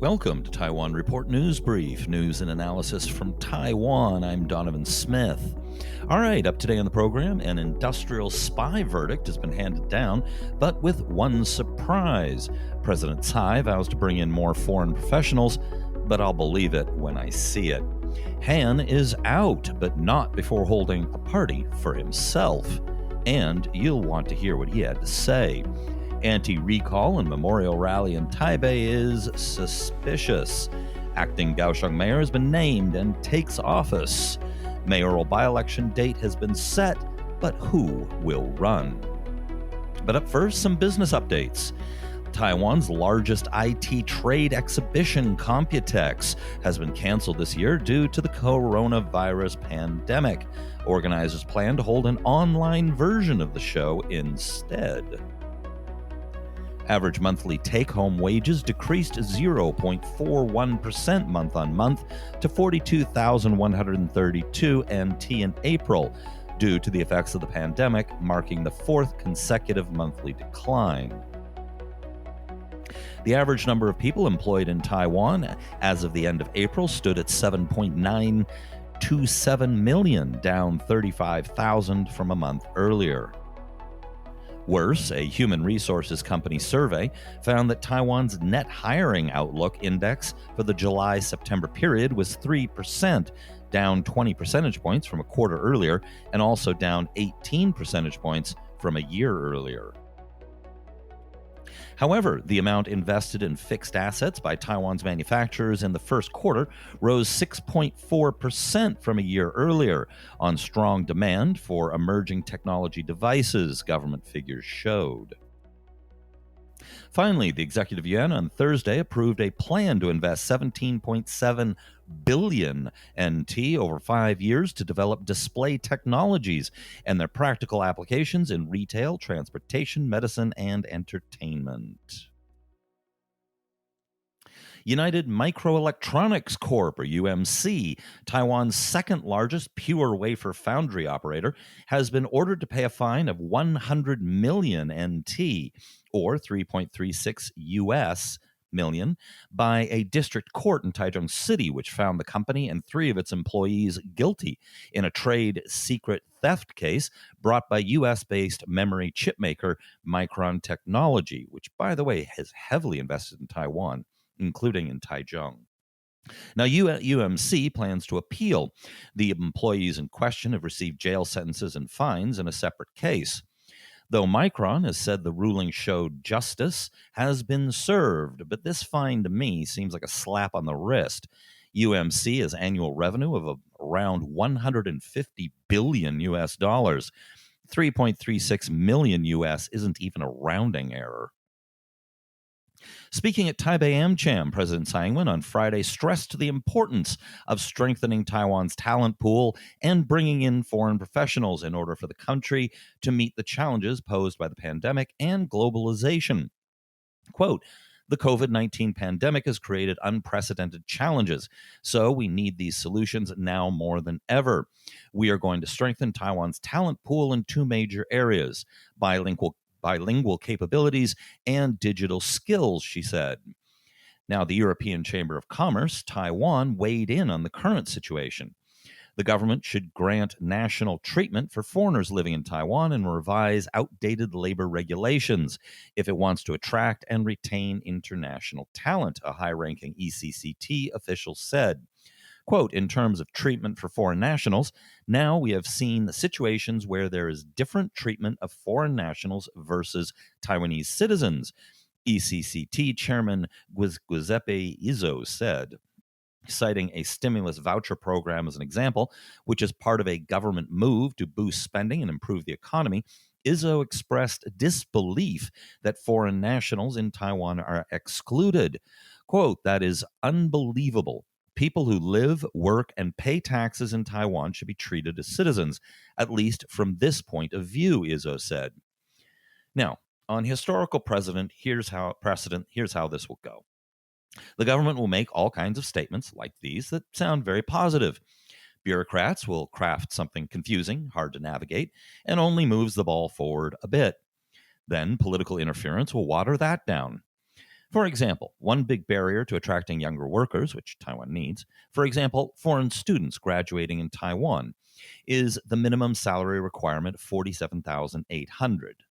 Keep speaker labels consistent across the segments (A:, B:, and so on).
A: Welcome to Taiwan Report News Brief, news and analysis from Taiwan. I'm Donovan Smith. All right, up today on the program, an industrial spy verdict has been handed down, but with one surprise. President Tsai vows to bring in more foreign professionals, but I'll believe it when I see it. Han is out, but not before holding a party for himself. And you'll want to hear what he had to say. Anti-recall and memorial rally in Taipei is suspicious. Acting Kaohsiung Mayor has been named and takes office. Mayoral by-election date has been set, but who will run? But up first, some business updates. Taiwan's largest IT trade exhibition, Computex, has been canceled this year due to the coronavirus pandemic. Organizers plan to hold an online version of the show instead. Average monthly take-home wages decreased 0.41% month-on-month to 42,132 NT in April, due to the effects of the pandemic, marking the fourth consecutive monthly decline. The average number of people employed in Taiwan as of the end of April stood at 7.927 million, down 35,000 from a month earlier. Worse, a human resources company survey found that Taiwan's net hiring outlook index for the July-September period was 3%, down 20 percentage points from a quarter earlier, and also down 18 percentage points from a year earlier. However, the amount invested in fixed assets by Taiwan's manufacturers in the first quarter rose 6.4% from a year earlier on strong demand for emerging technology devices, government figures showed. Finally, the Executive Yuan on Thursday approved a plan to invest 17.7 billion NT over 5 years to develop display technologies and their practical applications in retail, transportation, medicine, and entertainment. United Microelectronics Corp, or UMC, Taiwan's second largest pure wafer foundry operator, has been ordered to pay a fine of 100 million NT, or 3.36 US million, by a district court in Taichung City, which found the company and 3 of its employees guilty in a trade secret theft case brought by US-based memory chipmaker Micron Technology, which, by the way, has heavily invested in Taiwan, including in Taichung. Now, UMC plans to appeal. The employees in question have received jail sentences and fines in a separate case. Though Micron has said the ruling showed justice has been served, but this fine to me seems like a slap on the wrist. UMC has annual revenue of around 150 billion US dollars. 3.36 million US isn't even a rounding error. Speaking at Taipei AmCham, President Tsai on Friday stressed the importance of strengthening Taiwan's talent pool and bringing in foreign professionals in order for the country to meet the challenges posed by the pandemic and globalization. Quote, "The COVID-19 pandemic has created unprecedented challenges, so we need these solutions now more than ever. We are going to strengthen Taiwan's talent pool in 2 major areas: bilingual capabilities and digital skills," she said. Now, the European Chamber of Commerce, Taiwan, weighed in on the current situation. The government should grant national treatment for foreigners living in Taiwan and revise outdated labor regulations if it wants to attract and retain international talent, a high-ranking ECCT official said. Quote, "In terms of treatment for foreign nationals, now we have seen situations where there is different treatment of foreign nationals versus Taiwanese citizens," ECCT Chairman Giuseppe Izzo said. Citing a stimulus voucher program as an example, which is part of a government move to boost spending and improve the economy, Izzo expressed disbelief that foreign nationals in Taiwan are excluded. Quote, "That is unbelievable. People who live, work, and pay taxes in Taiwan should be treated as citizens, at least from this point of view," Izzo said. Now, on historical precedent, here's how this will go. The government will make all kinds of statements like these that sound very positive. Bureaucrats will craft something confusing, hard to navigate, and only moves the ball forward a bit. Then political interference will water that down. For example, one big barrier to attracting younger workers, which Taiwan needs, for example, foreign students graduating in Taiwan, is the minimum salary requirement of 47,800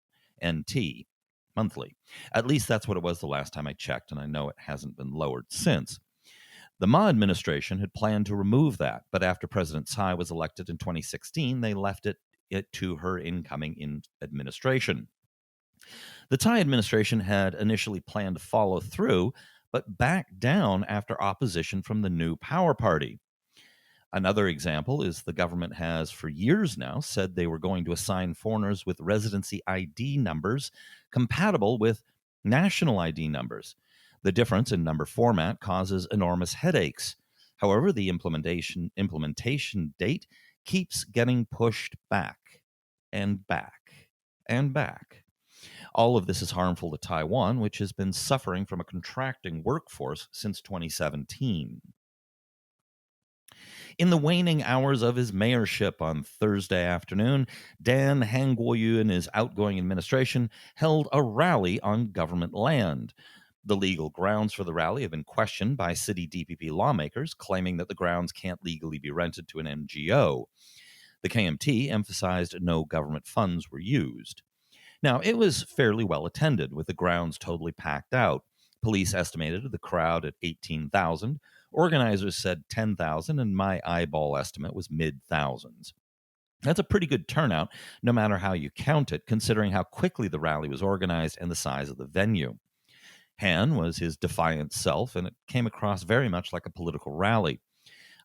A: NT monthly. At least that's what it was the last time I checked, and I know it hasn't been lowered since. The Ma administration had planned to remove that, but after President Tsai was elected in 2016, they left it to her incoming administration. The Tsai administration had initially planned to follow through, but backed down after opposition from the new power party. Another example is the government has for years now said they were going to assign foreigners with residency ID numbers compatible with national ID numbers. The difference in number format causes enormous headaches. However, the implementation date keeps getting pushed back and back and back. All of this is harmful to Taiwan, which has been suffering from a contracting workforce since 2017. In the waning hours of his mayorship on Thursday afternoon, Dan Hangguoyu and his outgoing administration held a rally on government land. The legal grounds for the rally have been questioned by city DPP lawmakers, claiming that the grounds can't legally be rented to an NGO. The KMT emphasized no government funds were used. Now, it was fairly well attended, with the grounds totally packed out. Police estimated the crowd at 18,000. Organizers said 10,000, and my eyeball estimate was mid-thousands. That's a pretty good turnout, no matter how you count it, considering how quickly the rally was organized and the size of the venue. Han was his defiant self, and it came across very much like a political rally.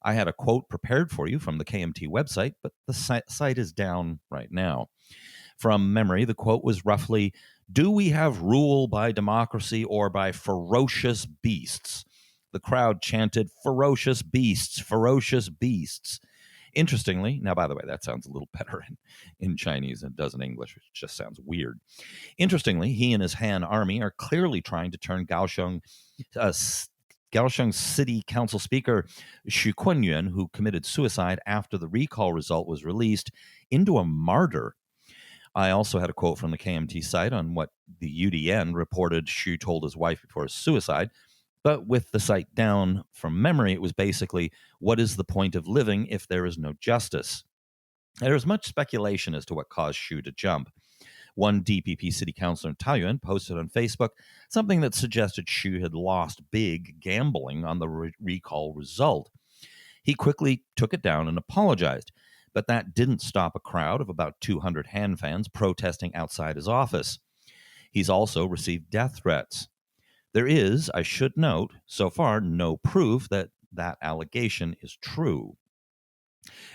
A: I had a quote prepared for you from the KMT website, but the site is down right now. From memory, the quote was roughly, "Do we have rule by democracy or by ferocious beasts?" The crowd chanted, "Ferocious beasts, ferocious beasts." Interestingly, now, by the way, that sounds a little better in Chinese than it does in English, which just sounds weird. Interestingly, he and his Han army are clearly trying to turn Kaohsiung City Council Speaker Xu Kunyuan, who committed suicide after the recall result was released, into a martyr. I also had a quote from the KMT site on what the UDN reported Xu told his wife before his suicide. But with the site down from memory, it was basically, what is the point of living if there is no justice? There is much speculation as to what caused Xu to jump. One DPP city councilor in Taiyuan posted on Facebook something that suggested Xu had lost big gambling on the recall result. He quickly took it down and apologized, but that didn't stop a crowd of about 200 Han fans protesting outside his office. He's also received death threats. There is, I should note, so far no proof that that allegation is true.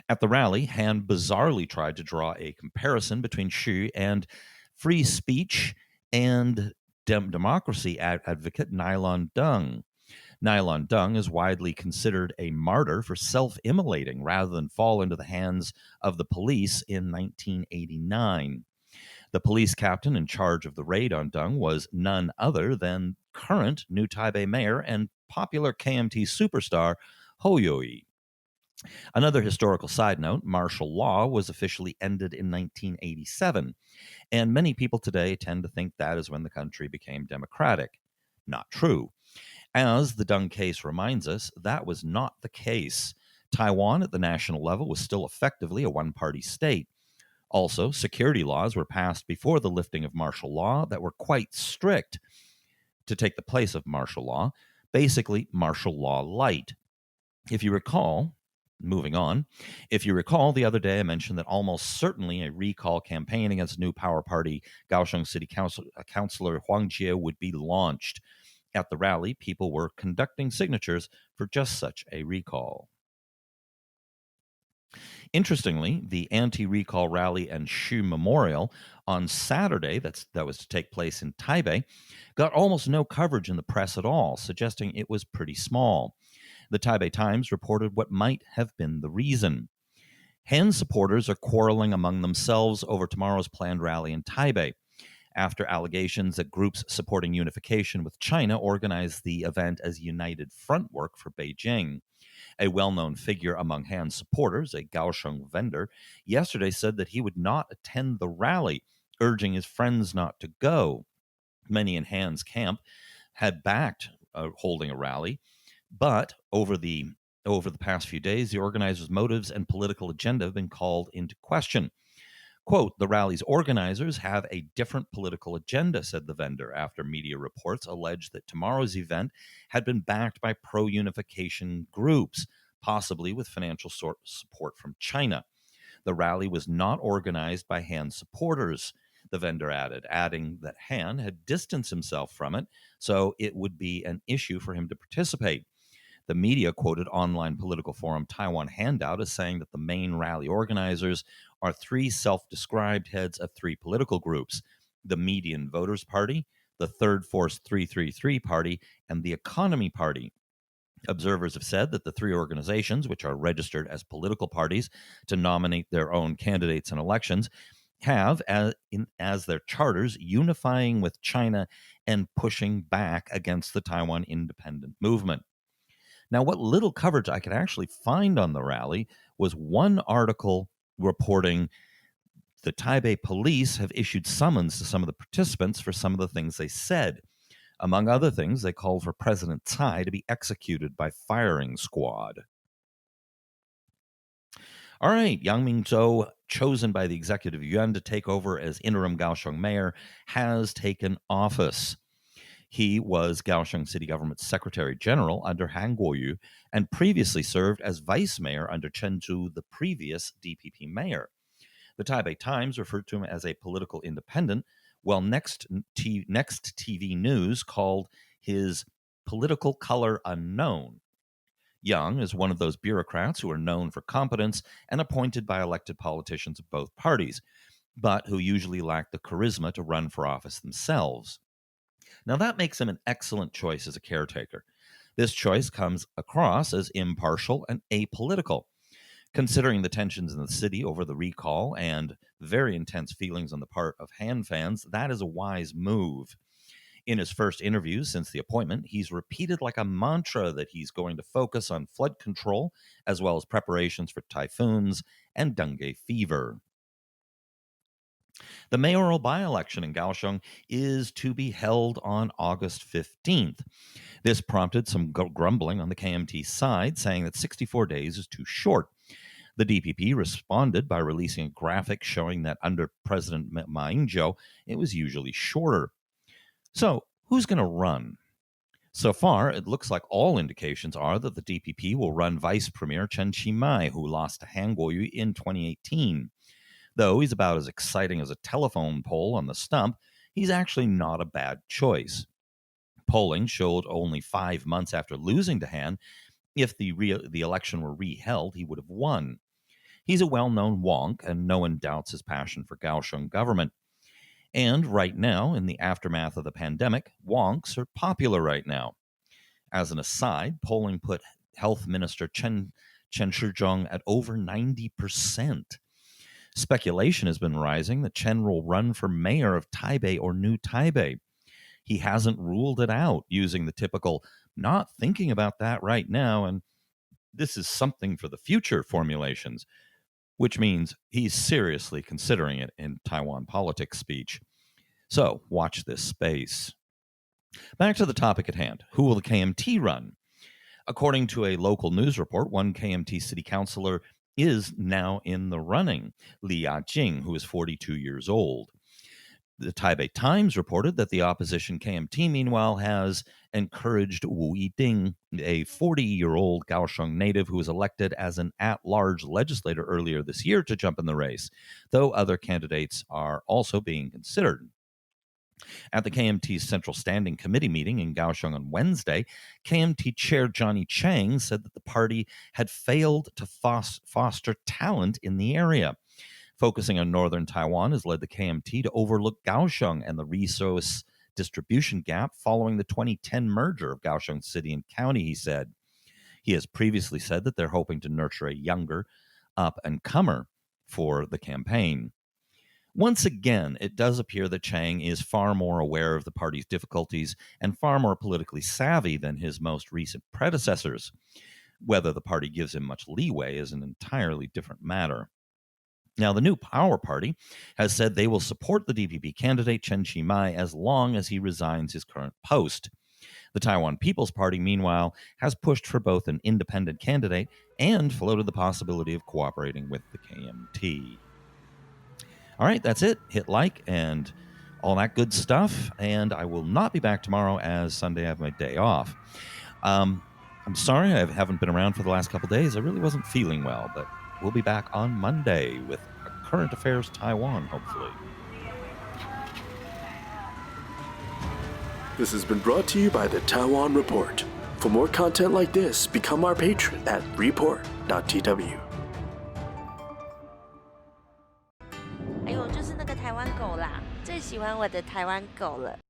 A: At the rally, Han bizarrely tried to draw a comparison between Xu and free speech and democracy advocate Nylon Deng. Nylon Deng is widely considered a martyr for self-immolating rather than fall into the hands of the police in 1989. The police captain in charge of the raid on Deng was none other than current New Taipei mayor and popular KMT superstar Hou Youyi. Another historical side note, martial law was officially ended in 1987, and many people today tend to think that is when the country became democratic. Not true. As the Deng case reminds us, that was not the case. Taiwan at the national level was still effectively a one-party state. Also, security laws were passed before the lifting of martial law that were quite strict to take the place of martial law, basically martial law light. If you recall, moving on, the other day I mentioned that almost certainly a recall campaign against new power party Kaohsiung City Councilor Huang Jie would be launched. At the rally, people were conducting signatures for just such a recall. Interestingly, the anti-recall rally and Xu Memorial on Saturday, that was to take place in Taipei, got almost no coverage in the press at all, suggesting it was pretty small. The Taipei Times reported what might have been the reason. Han supporters are quarreling among themselves over tomorrow's planned rally in Taipei, after allegations that groups supporting unification with China organized the event as united front work for Beijing. A well-known figure among Han supporters, a Kaohsiung vendor, yesterday said that he would not attend the rally, urging his friends not to go. Many in Han's camp had backed holding a rally, but over the past few days, the organizers' motives and political agenda have been called into question. Quote, the rally's organizers have a different political agenda, said the vendor, after media reports alleged that tomorrow's event had been backed by pro-unification groups, possibly with financial support from China. The rally was not organized by Han's supporters, the vendor added, adding that Han had distanced himself from it, so it would be an issue for him to participate. The media quoted online political forum Taiwan Handout as saying that the main rally organizers are three self described heads of three political groups: the Median Voters Party, the Third Force 333 Party, and the Economy Party. Observers have said that the three organizations, which are registered as political parties to nominate their own candidates in elections, have as their charters unifying with China and pushing back against the Taiwan independent movement. Now, what little coverage I could actually find on the rally was one article reporting the Taipei police have issued summons to some of the participants for some of the things they said. Among other things, they called for President Tsai to be executed by firing squad. All right, Yang Ming-zhou, chosen by the executive yuan to take over as interim Kaohsiung mayor, has taken office. He was Kaohsiung City Government's Secretary General under Han Kuo-yu and previously served as Vice Mayor under Chen Zhu, the previous DPP mayor. The Taipei Times referred to him as a political independent, while Next TV News called his political color unknown. Yang is one of those bureaucrats who are known for competence and appointed by elected politicians of both parties, but who usually lack the charisma to run for office themselves. Now, that makes him an excellent choice as a caretaker. This choice comes across as impartial and apolitical. Considering the tensions in the city over the recall and very intense feelings on the part of Han fans, that is a wise move. In his first interviews since the appointment, he's repeated like a mantra that he's going to focus on flood control as well as preparations for typhoons and dengue fever. The mayoral by-election in Kaohsiung is to be held on August 15th. This prompted some grumbling on the KMT side, saying that 64 days is too short. The DPP responded by releasing a graphic showing that under President Ma Ying-jeou, it was usually shorter. So, who's going to run? So far, it looks like all indications are that the DPP will run Vice Premier Chen Chi-mai, who lost to Han Kuo-yu in 2018. Though he's about as exciting as a telephone poll on the stump, he's actually not a bad choice. Polling showed only 5 months after losing to Han, if the election were re-held, he would have won. He's a well-known wonk, and no one doubts his passion for Kaohsiung government. And right now, in the aftermath of the pandemic, wonks are popular right now. As an aside, polling put Health Minister Chen Shizhong at over 90%. Speculation has been rising that Chen will run for mayor of Taipei or New Taipei. He hasn't ruled it out, using the typical not thinking about that right now and this is something for the future formulations, which means he's seriously considering it in Taiwan politics speech. So watch this space. Back to the topic at hand. Who will the KMT run? According to a local news report, one KMT city councilor is now in the running, Li Yajing, who is 42 years old. The Taipei Times reported that the opposition KMT, meanwhile, has encouraged Wu Yiding, a 40-year-old Kaohsiung native who was elected as an at-large legislator earlier this year, to jump in the race, though other candidates are also being considered. At the KMT's Central Standing Committee meeting in Kaohsiung on Wednesday, KMT Chair Johnny Chang said that the party had failed to foster talent in the area. Focusing on northern Taiwan has led the KMT to overlook Kaohsiung and the resource distribution gap following the 2010 merger of Kaohsiung City and County, he said. He has previously said that they're hoping to nurture a younger up-and-comer for the campaign. Once again, it does appear that Chang is far more aware of the party's difficulties and far more politically savvy than his most recent predecessors. Whether the party gives him much leeway is an entirely different matter. Now, the New Power Party has said they will support the DPP candidate Chen Chi-mai as long as he resigns his current post. The Taiwan People's Party, meanwhile, has pushed for both an independent candidate and floated the possibility of cooperating with the KMT. All right, that's it. Hit like and all that good stuff. And I will not be back tomorrow, as Sunday I have my day off. I'm sorry I haven't been around for the last couple days. I really wasn't feeling well, but we'll be back on Monday with Current Affairs Taiwan, hopefully.
B: This has been brought to you by the Taiwan Report. For more content like this, become our patron at report.tw.
C: 哎呦，就是那个台湾狗啦，最喜欢我的台湾狗了。